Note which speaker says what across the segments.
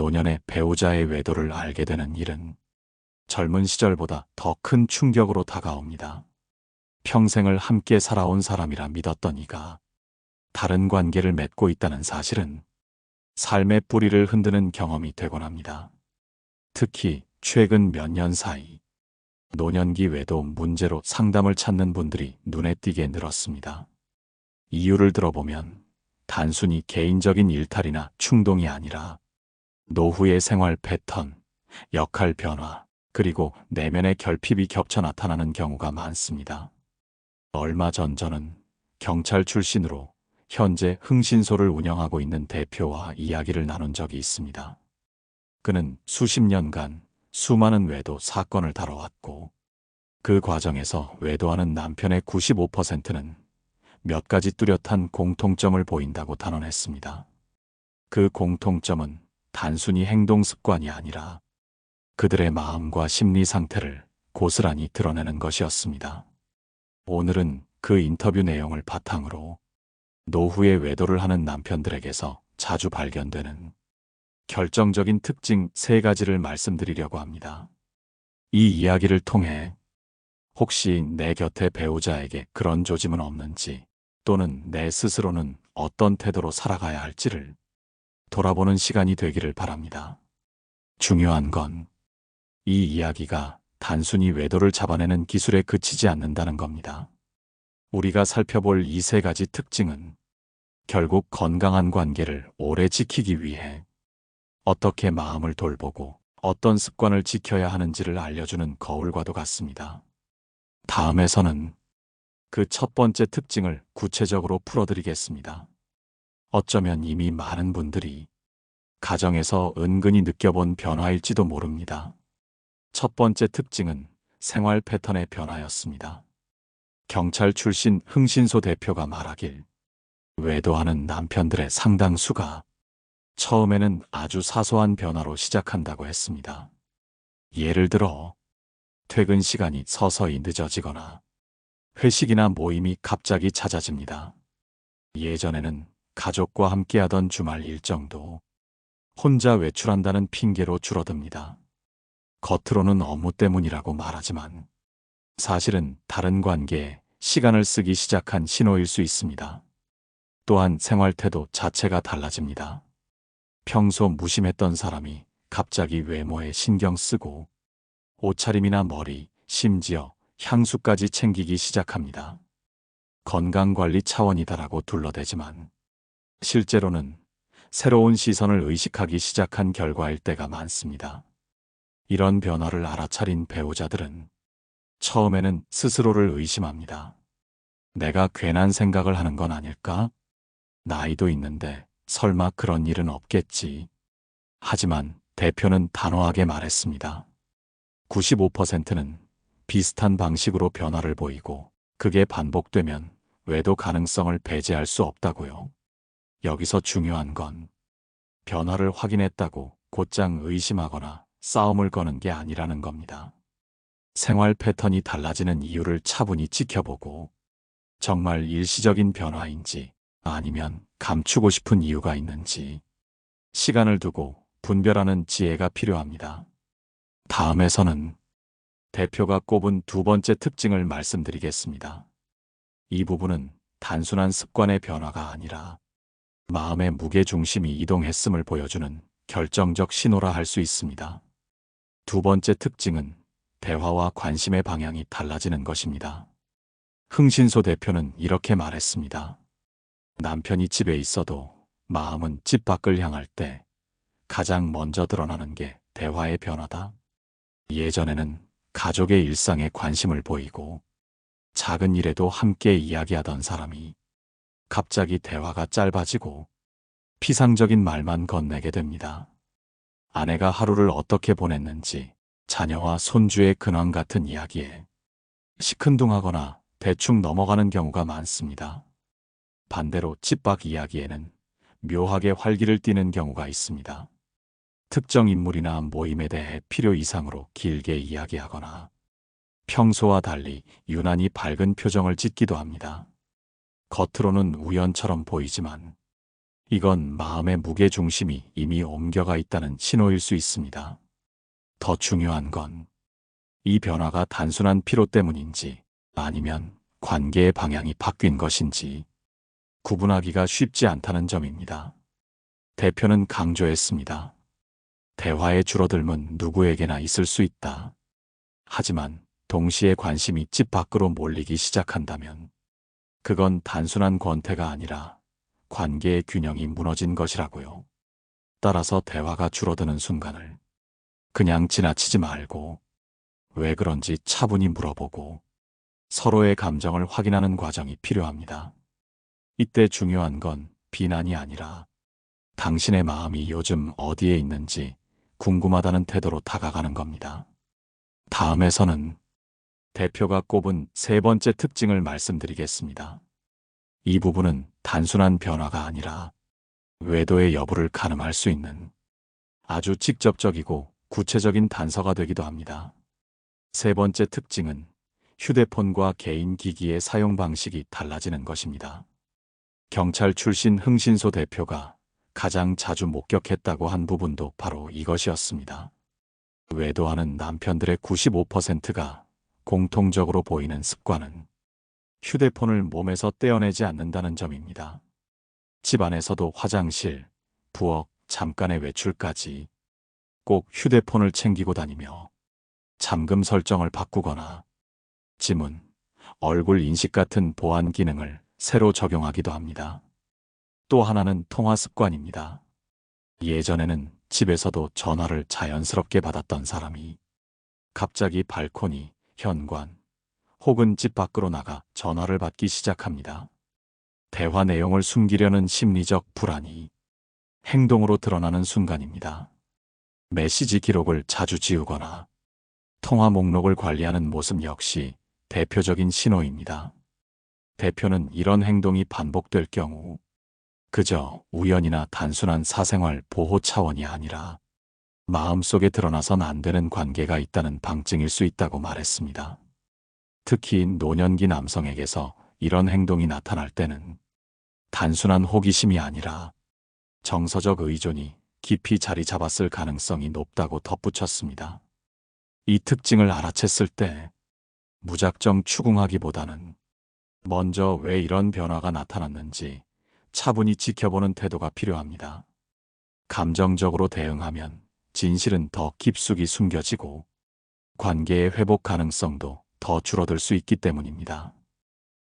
Speaker 1: 노년의 배우자의 외도를 알게 되는 일은 젊은 시절보다 더 큰 충격으로 다가옵니다. 평생을 함께 살아온 사람이라 믿었던 이가 다른 관계를 맺고 있다는 사실은 삶의 뿌리를 흔드는 경험이 되곤 합니다. 특히 최근 몇 년 사이 노년기 외도 문제로 상담을 찾는 분들이 눈에 띄게 늘었습니다. 이유를 들어보면 단순히 개인적인 일탈이나 충동이 아니라 노후의 생활 패턴, 역할 변화, 그리고 내면의 결핍이 겹쳐 나타나는 경우가 많습니다. 얼마 전 저는 경찰 출신으로 현재 흥신소를 운영하고 있는 대표와 이야기를 나눈 적이 있습니다. 그는 수십 년간 수많은 외도 사건을 다뤄왔고 그 과정에서 외도하는 남편의 95%는 몇 가지 뚜렷한 공통점을 보인다고 단언했습니다. 그 공통점은 단순히 행동 습관이 아니라 그들의 마음과 심리 상태를 고스란히 드러내는 것이었습니다. 오늘은 그 인터뷰 내용을 바탕으로 노후에 외도를 하는 남편들에게서 자주 발견되는 결정적인 특징 3가지를 말씀드리려고 합니다. 이 이야기를 통해 혹시 내 곁의 배우자에게 그런 조짐은 없는지 또는 내 스스로는 어떤 태도로 살아가야 할지를 돌아보는 시간이 되기를 바랍니다. 중요한 건 이 이야기가 단순히 외도를 잡아내는 기술에 그치지 않는다는 겁니다. 우리가 살펴볼 이 3가지 특징은 결국 건강한 관계를 오래 지키기 위해 어떻게 마음을 돌보고 어떤 습관을 지켜야 하는지를 알려주는 거울과도 같습니다. 다음에서는 그 첫 번째 특징을 구체적으로 풀어드리겠습니다. 어쩌면 이미 많은 분들이 가정에서 은근히 느껴본 변화일지도 모릅니다. 첫 번째 특징은 생활 패턴의 변화였습니다. 경찰 출신 흥신소 대표가 말하길 외도하는 남편들의 상당수가 처음에는 아주 사소한 변화로 시작한다고 했습니다. 예를 들어 퇴근 시간이 서서히 늦어지거나 회식이나 모임이 갑자기 잦아집니다. 예전에는 가족과 함께하던 주말 일정도 혼자 외출한다는 핑계로 줄어듭니다. 겉으로는 업무 때문이라고 말하지만 사실은 다른 관계에 시간을 쓰기 시작한 신호일 수 있습니다. 또한 생활 태도 자체가 달라집니다. 평소 무심했던 사람이 갑자기 외모에 신경 쓰고 옷차림이나 머리, 심지어 향수까지 챙기기 시작합니다. 건강관리 차원이다라고 둘러대지만 실제로는 새로운 시선을 의식하기 시작한 결과일 때가 많습니다. 이런 변화를 알아차린 배우자들은 처음에는 스스로를 의심합니다. 내가 괜한 생각을 하는 건 아닐까? 나이도 있는데 설마 그런 일은 없겠지. 하지만 대표는 단호하게 말했습니다. 95%는 비슷한 방식으로 변화를 보이고 그게 반복되면 외도 가능성을 배제할 수 없다고요. 여기서 중요한 건 변화를 확인했다고 곧장 의심하거나 싸움을 거는 게 아니라는 겁니다. 생활 패턴이 달라지는 이유를 차분히 지켜보고 정말 일시적인 변화인지 아니면 감추고 싶은 이유가 있는지 시간을 두고 분별하는 지혜가 필요합니다. 다음에서는 대표가 꼽은 두 번째 특징을 말씀드리겠습니다. 이 부분은 단순한 습관의 변화가 아니라 마음의 무게중심이 이동했음을 보여주는 결정적 신호라 할 수 있습니다. 두 번째 특징은 대화와 관심의 방향이 달라지는 것입니다. 흥신소 대표는 이렇게 말했습니다. 남편이 집에 있어도 마음은 집 밖을 향할 때 가장 먼저 드러나는 게 대화의 변화다. 예전에는 가족의 일상에 관심을 보이고 작은 일에도 함께 이야기하던 사람이 갑자기 대화가 짧아지고 피상적인 말만 건네게 됩니다. 아내가 하루를 어떻게 보냈는지, 자녀와 손주의 근황 같은 이야기에 시큰둥하거나 대충 넘어가는 경우가 많습니다. 반대로 집 밖 이야기에는 묘하게 활기를 띠는 경우가 있습니다. 특정 인물이나 모임에 대해 필요 이상으로 길게 이야기하거나 평소와 달리 유난히 밝은 표정을 짓기도 합니다. 겉으로는 우연처럼 보이지만 이건 마음의 무게 중심이 이미 옮겨가 있다는 신호일 수 있습니다. 더 중요한 건 이 변화가 단순한 피로 때문인지 아니면 관계의 방향이 바뀐 것인지 구분하기가 쉽지 않다는 점입니다. 대표는 강조했습니다. 대화의 줄어듦은 누구에게나 있을 수 있다. 하지만 동시에 관심이 집 밖으로 몰리기 시작한다면 그건 단순한 권태가 아니라 관계의 균형이 무너진 것이라고요. 따라서 대화가 줄어드는 순간을 그냥 지나치지 말고 왜 그런지 차분히 물어보고 서로의 감정을 확인하는 과정이 필요합니다. 이때 중요한 건 비난이 아니라 당신의 마음이 요즘 어디에 있는지 궁금하다는 태도로 다가가는 겁니다. 다음에서는 대표가 꼽은 세 번째 특징을 말씀드리겠습니다. 이 부분은 단순한 변화가 아니라 외도의 여부를 가늠할 수 있는 아주 직접적이고 구체적인 단서가 되기도 합니다. 세 번째 특징은 휴대폰과 개인 기기의 사용 방식이 달라지는 것입니다. 경찰 출신 흥신소 대표가 가장 자주 목격했다고 한 부분도 바로 이것이었습니다. 외도하는 남편들의 95%가 공통적으로 보이는 습관은 휴대폰을 몸에서 떼어내지 않는다는 점입니다. 집안에서도 화장실, 부엌, 잠깐의 외출까지 꼭 휴대폰을 챙기고 다니며 잠금 설정을 바꾸거나 지문, 얼굴 인식 같은 보안 기능을 새로 적용하기도 합니다. 또 하나는 통화 습관입니다. 예전에는 집에서도 전화를 자연스럽게 받았던 사람이 갑자기 발코니, 현관, 혹은 집 밖으로 나가 전화를 받기 시작합니다. 대화 내용을 숨기려는 심리적 불안이 행동으로 드러나는 순간입니다. 메시지 기록을 자주 지우거나 통화 목록을 관리하는 모습 역시 대표적인 신호입니다. 대표는 이런 행동이 반복될 경우 그저 우연이나 단순한 사생활 보호 차원이 아니라 마음속에 드러나선 안 되는 관계가 있다는 방증일 수 있다고 말했습니다. 특히 노년기 남성에게서 이런 행동이 나타날 때는 단순한 호기심이 아니라 정서적 의존이 깊이 자리 잡았을 가능성이 높다고 덧붙였습니다. 이 특징을 알아챘을 때 무작정 추궁하기보다는 먼저 왜 이런 변화가 나타났는지 차분히 지켜보는 태도가 필요합니다. 감정적으로 대응하면 진실은 더 깊숙이 숨겨지고 관계의 회복 가능성도 더 줄어들 수 있기 때문입니다.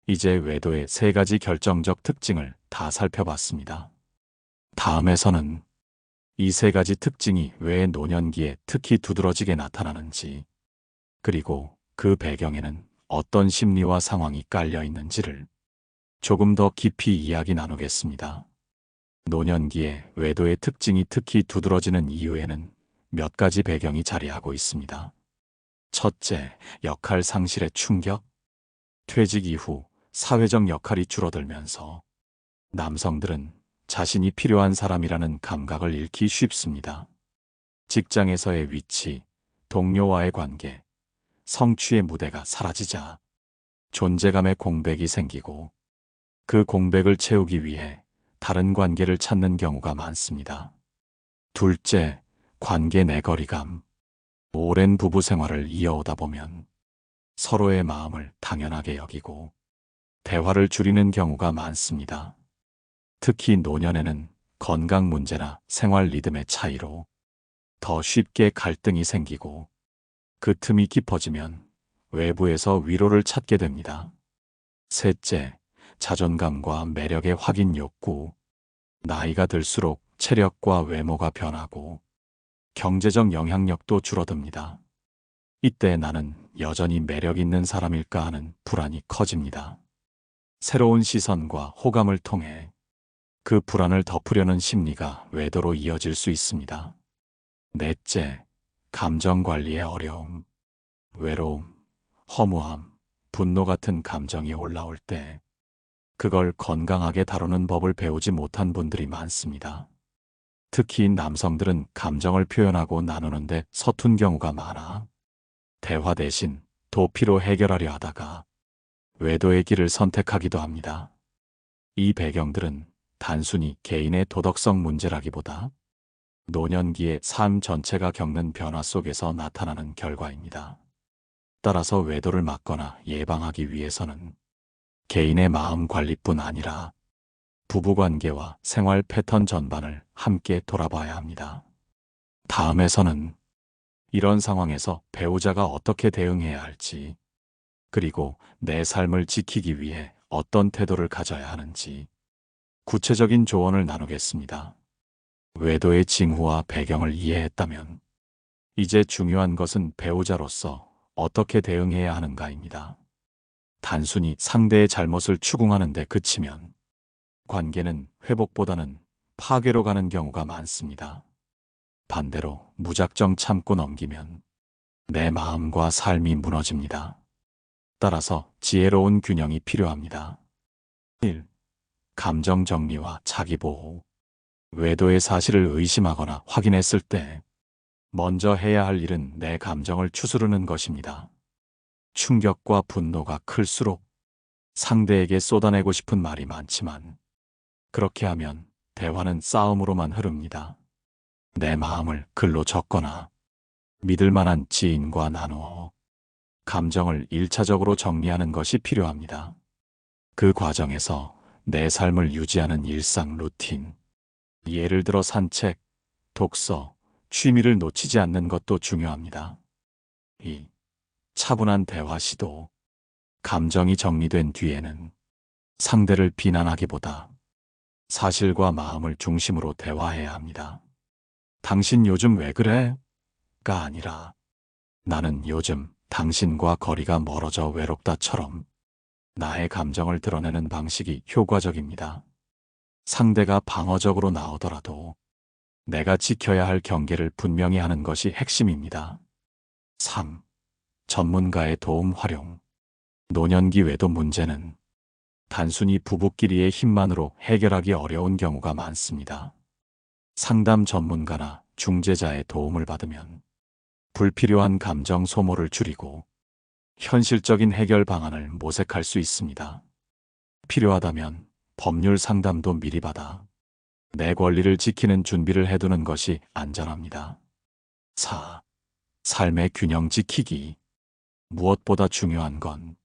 Speaker 1: 이제 외도의 세 가지 결정적 특징을 다 살펴봤습니다. 다음에서는 이 세 가지 특징이 왜 노년기에 특히 두드러지게 나타나는지, 그리고 그 배경에는 어떤 심리와 상황이 깔려 있는지를 조금 더 깊이 이야기 나누겠습니다. 노년기에 외도의 특징이 특히 두드러지는 이유에는 몇 가지 배경이 자리하고 있습니다. 첫째, 역할 상실의 충격. 퇴직 이후 사회적 역할이 줄어들면서 남성들은 자신이 필요한 사람이라는 감각을 잃기 쉽습니다. 직장에서의 위치, 동료와의 관계, 성취의 무대가 사라지자 존재감의 공백이 생기고 그 공백을 채우기 위해 다른 관계를 찾는 경우가 많습니다. 둘째, 관계 내거리감. 오랜 부부 생활을 이어오다 보면 서로의 마음을 당연하게 여기고 대화를 줄이는 경우가 많습니다. 특히 노년에는 건강 문제나 생활 리듬의 차이로 더 쉽게 갈등이 생기고 그 틈이 깊어지면 외부에서 위로를 찾게 됩니다. 셋째, 자존감과 매력의 확인 욕구. 나이가 들수록 체력과 외모가 변하고 경제적 영향력도 줄어듭니다. 이때 나는 여전히 매력 있는 사람일까 하는 불안이 커집니다. 새로운 시선과 호감을 통해 그 불안을 덮으려는 심리가 외도로 이어질 수 있습니다. 넷째, 감정 관리의 어려움. 외로움, 허무함, 분노 같은 감정이 올라올 때 그걸 건강하게 다루는 법을 배우지 못한 분들이 많습니다. 특히 남성들은 감정을 표현하고 나누는데 서툰 경우가 많아 대화 대신 도피로 해결하려 하다가 외도의 길을 선택하기도 합니다. 이 배경들은 단순히 개인의 도덕성 문제라기보다 노년기의 삶 전체가 겪는 변화 속에서 나타나는 결과입니다. 따라서 외도를 막거나 예방하기 위해서는 개인의 마음 관리뿐 아니라 부부관계와 생활 패턴 전반을 함께 돌아봐야 합니다. 다음에서는 이런 상황에서 배우자가 어떻게 대응해야 할지, 그리고 내 삶을 지키기 위해 어떤 태도를 가져야 하는지 구체적인 조언을 나누겠습니다. 외도의 징후와 배경을 이해했다면 이제 중요한 것은 배우자로서 어떻게 대응해야 하는가입니다. 단순히 상대의 잘못을 추궁하는 데 그치면 관계는 회복보다는 파괴로 가는 경우가 많습니다. 반대로 무작정 참고 넘기면 내 마음과 삶이 무너집니다. 따라서 지혜로운 균형이 필요합니다. 1. 감정 정리와 자기보호. 외도의 사실을 의심하거나 확인했을 때 먼저 해야 할 일은 내 감정을 추스르는 것입니다. 충격과 분노가 클수록 상대에게 쏟아내고 싶은 말이 많지만 그렇게 하면 대화는 싸움으로만 흐릅니다. 내 마음을 글로 적거나 믿을 만한 지인과 나누어 감정을 1차적으로 정리하는 것이 필요합니다. 그 과정에서 내 삶을 유지하는 일상 루틴, 예를 들어 산책, 독서, 취미를 놓치지 않는 것도 중요합니다. 2. 차분한 대화 시도. 감정이 정리된 뒤에는 상대를 비난하기보다 사실과 마음을 중심으로 대화해야 합니다. 당신 요즘 왜 그래? 가 아니라 나는 요즘 당신과 거리가 멀어져 외롭다처럼 나의 감정을 드러내는 방식이 효과적입니다. 상대가 방어적으로 나오더라도 내가 지켜야 할 경계를 분명히 하는 것이 핵심입니다. 3. 전문가의 도움 활용. 노년기 외도 문제는 단순히 부부끼리의 힘만으로 해결하기 어려운 경우가 많습니다. 상담 전문가나 중재자의 도움을 받으면 불필요한 감정 소모를 줄이고 현실적인 해결 방안을 모색할 수 있습니다. 필요하다면 법률 상담도 미리 받아 내 권리를 지키는 준비를 해두는 것이 안전합니다. 4. 삶의 균형 지키기. 무엇보다 중요한 건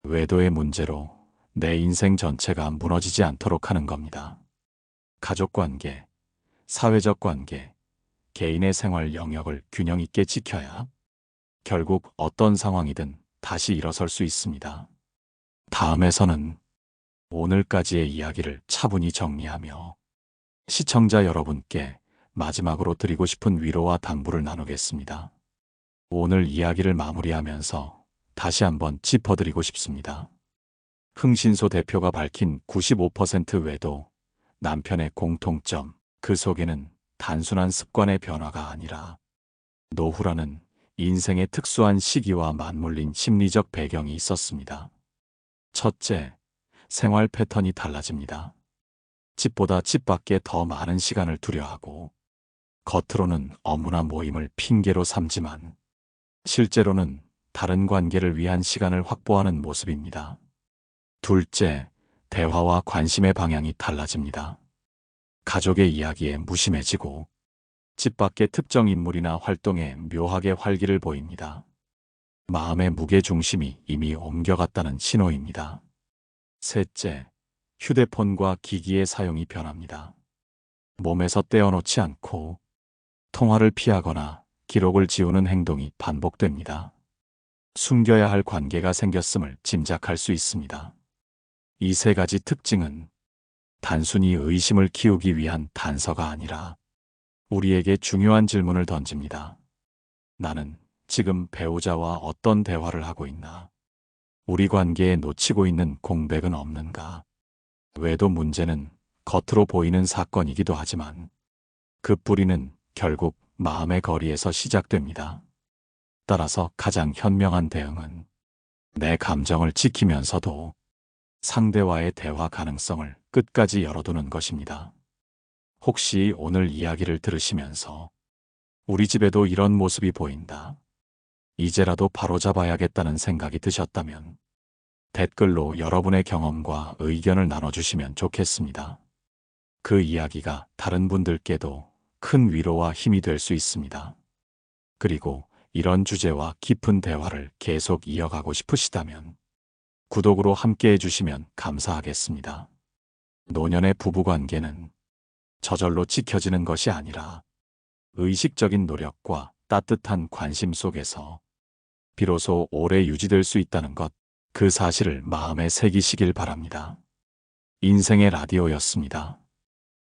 Speaker 1: 외도의 문제로 내 인생 전체가 무너지지 않도록 하는 겁니다. 가족관계, 사회적 관계, 개인의 생활 영역을 균형 있게 지켜야 결국 어떤 상황이든 다시 일어설 수 있습니다. 다음에서는 오늘까지의 이야기를 차분히 정리하며 시청자 여러분께 마지막으로 드리고 싶은 위로와 당부를 나누겠습니다. 오늘 이야기를 마무리하면서 다시 한번 짚어드리고 싶습니다. 흥신소 대표가 밝힌 95% 외도, 남편의 공통점, 그 속에는 단순한 습관의 변화가 아니라 노후라는 인생의 특수한 시기와 맞물린 심리적 배경이 있었습니다. 첫째, 생활 패턴이 달라집니다. 집보다 집 밖에 더 많은 시간을 두려하고 겉으로는 업무나 모임을 핑계로 삼지만 실제로는 다른 관계를 위한 시간을 확보하는 모습입니다. 둘째, 대화와 관심의 방향이 달라집니다. 가족의 이야기에 무심해지고 집 밖의 특정 인물이나 활동에 묘하게 활기를 보입니다. 마음의 무게중심이 이미 옮겨갔다는 신호입니다. 셋째, 휴대폰과 기기의 사용이 변합니다. 몸에서 떼어놓지 않고 통화를 피하거나 기록을 지우는 행동이 반복됩니다. 숨겨야 할 관계가 생겼음을 짐작할 수 있습니다. 이 세 가지 특징은 단순히 의심을 키우기 위한 단서가 아니라 우리에게 중요한 질문을 던집니다. 나는 지금 배우자와 어떤 대화를 하고 있나? 우리 관계에 놓치고 있는 공백은 없는가? 외도 문제는 겉으로 보이는 사건이기도 하지만 그 뿌리는 결국 마음의 거리에서 시작됩니다. 따라서 가장 현명한 대응은 내 감정을 지키면서도 상대와의 대화 가능성을 끝까지 열어두는 것입니다. 혹시 오늘 이야기를 들으시면서 우리 집에도 이런 모습이 보인다, 이제라도 바로잡아야겠다는 생각이 드셨다면 댓글로 여러분의 경험과 의견을 나눠주시면 좋겠습니다. 그 이야기가 다른 분들께도 큰 위로와 힘이 될 수 있습니다. 그리고 이런 주제와 깊은 대화를 계속 이어가고 싶으시다면 구독으로 함께 해주시면 감사하겠습니다. 노년의 부부관계는 저절로 지켜지는 것이 아니라 의식적인 노력과 따뜻한 관심 속에서 비로소 오래 유지될 수 있다는 것, 그 사실을 마음에 새기시길 바랍니다. 인생의 라디오였습니다.